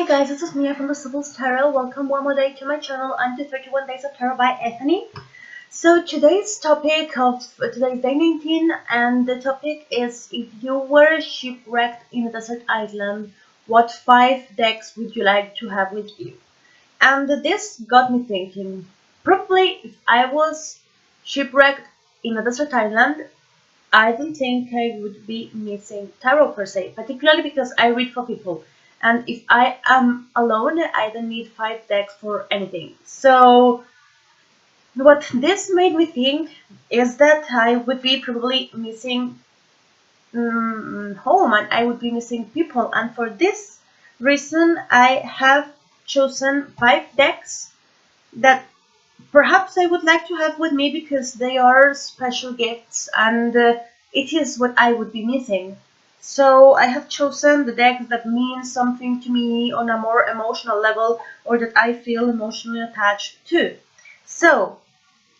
Hi guys, this is Mia from the Sibyl's Tarot. Welcome one more day to my channel and to 31 Days of Tarot by Ethony. So today's topic of today's day 19, and the topic is: if you were shipwrecked in a desert island, what 5 decks would you like to have with you? And this got me thinking. Probably if I was shipwrecked in a desert island, I don't think I would be missing tarot per se, particularly because I read for people. And if I am alone, I don't need 5 decks for anything. So what this made me think is that I would be probably missing home, and I would be missing people. And for this reason, I have chosen 5 decks that perhaps I would like to have with me because they are special gifts, and it is what I would be missing. So I have chosen the decks that mean something to me on a more emotional level, or that I feel emotionally attached to. So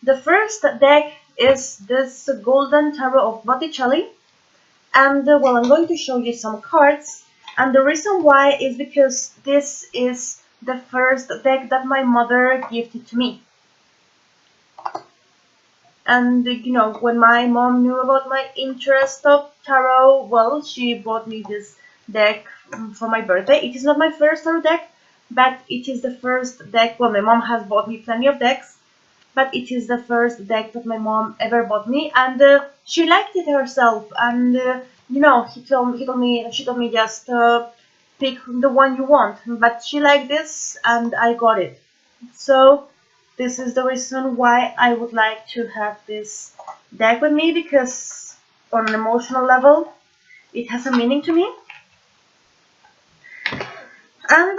the first deck is this Golden Tarot of Botticelli, and well, I'm going to show you some cards, and the reason why is because this is the first deck that my mother gifted to me. And you know, when my mom knew about my interest of tarot, well, she bought me this deck for my birthday. It is not my first tarot deck, but it is the first deck. Well, my mom has bought me plenty of decks, but it is the first deck that my mom ever bought me, and she liked it herself. And you know, she told me just pick the one you want. But she liked this, and I got it. So this is the reason why I would like to have this deck with me, because on an emotional level it has a meaning to me. And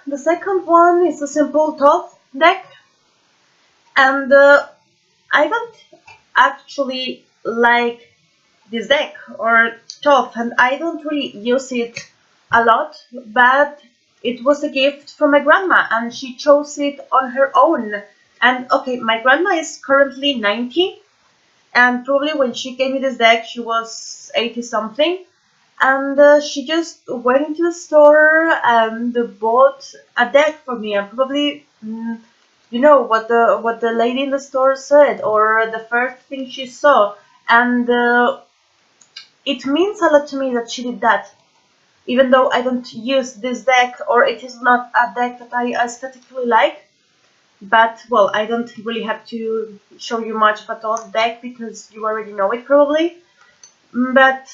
the second one is a simple Thoth deck, and I don't actually like this deck or Thoth, and I don't really use it a lot, but it was a gift from my grandma, and she chose it on her own. And okay, my grandma is currently 90, and probably when she gave me this deck, she was 80 something. And she just went into the store and bought a deck for me. And probably, you know what the lady in the store said, or the first thing she saw. And it means a lot to me that she did that. Even though I don't use this deck, or it is not a deck that I aesthetically like. But, well, I don't really have to show you much about Thoth deck because you already know it probably. But,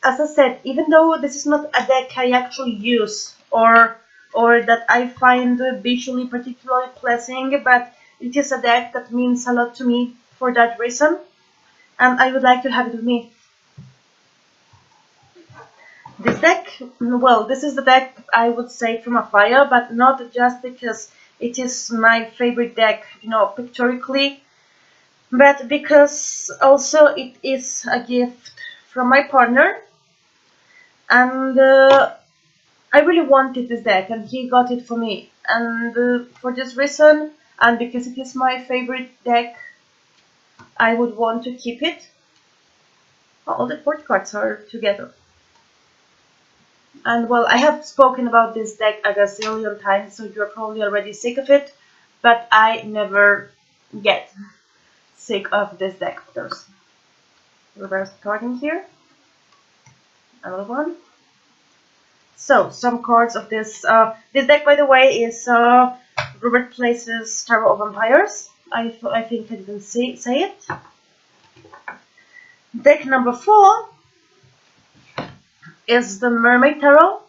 as I said, even though this is not a deck I actually use, or that I find visually particularly pleasing, but it is a deck that means a lot to me for that reason. And I would like to have it with me. This deck, well, this is the deck I would say from afar, but not just because it is my favorite deck, you know, pictorially, but because also it is a gift from my partner, and I really wanted this deck, and he got it for me, and for this reason, and because it is my favorite deck, I would want to keep it. All the 4 cards are together. And well, I have spoken about this deck a gazillion times, so you're probably already sick of it, but I never get sick of this deck. There's reverse card in here, another one. So some cards of this this deck, by the way, is Robert Place's Tarot of Vampires. I think I didn't say it. Deck number 4 is the Mermaid Tarot,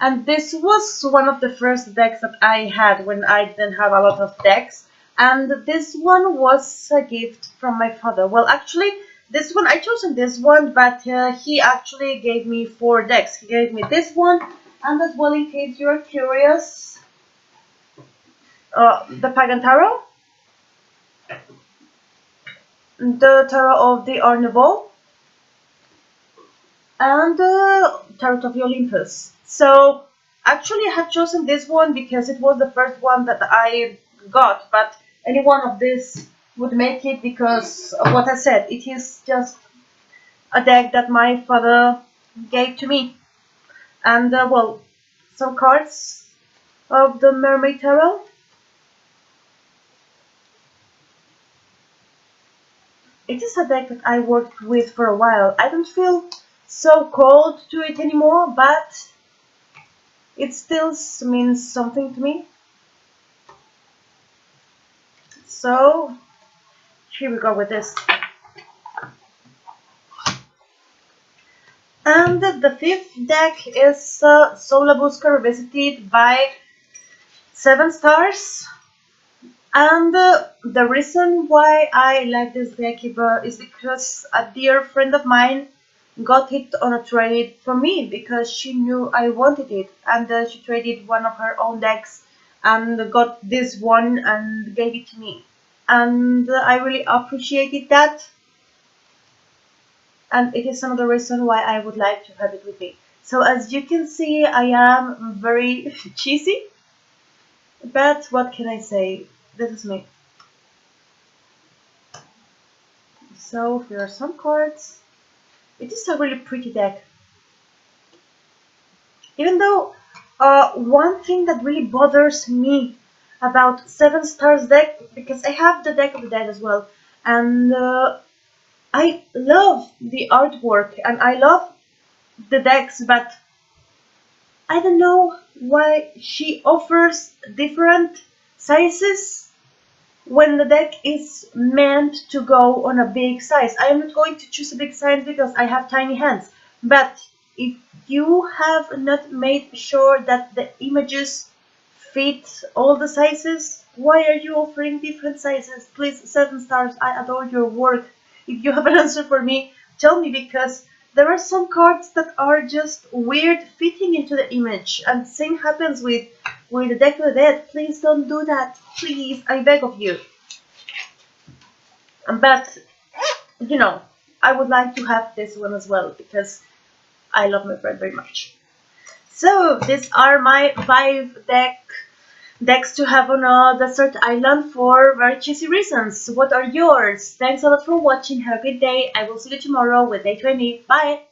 and this was one of the first decks that I had when I didn't have a lot of decks, and this one was a gift from my father. Well, actually, this one, I chosen this one, but he actually gave me 4 decks. He gave me this one, and as well, in case you're curious, the Pagan Tarot, the Tarot of the Art Nouveau, and Tarot of the Olympus. So actually I have chosen this one because it was the first one that I got, but any one of this would make it because of what I said. It is just a deck that my father gave to me. And well, some cards of the Mermaid Tarot. It is a deck that I worked with for a while. I don't feel so cold to it anymore, but it still means something to me. So here we go with this. And the fifth deck is Sola Busca Revisited by 7 stars. And the reason why I like this deck is because a dear friend of mine got it on a trade for me because she knew I wanted it, and she traded one of her own decks and got this one and gave it to me, and I really appreciated that, and it is another reason why I would like to have it with me. So as you can see, I am very cheesy, but what can I say? This is me. So here are some cards. It is a really pretty deck. Even though one thing that really bothers me about 7 stars deck, because I have the deck of the dead as well, and I love the artwork and I love the decks, but I don't know why she offers different sizes when the deck is meant to go on a big size. I am not going to choose a big size because I have tiny hands, but if you have not made sure that the images fit all the sizes, why are you offering different sizes? Please, 7 stars, I adore your work. If you have an answer for me, tell me, because there are some cards that are just weird fitting into the image, and same happens with the deck of the dead. Please don't do that. Please, I beg of you. But, you know, I would like to have this one as well because I love my friend very much. So, these are my 5 decks to have on a desert island for very cheesy reasons. What are yours? Thanks a lot for watching. Have a good day. I will see you tomorrow with day 20. Bye!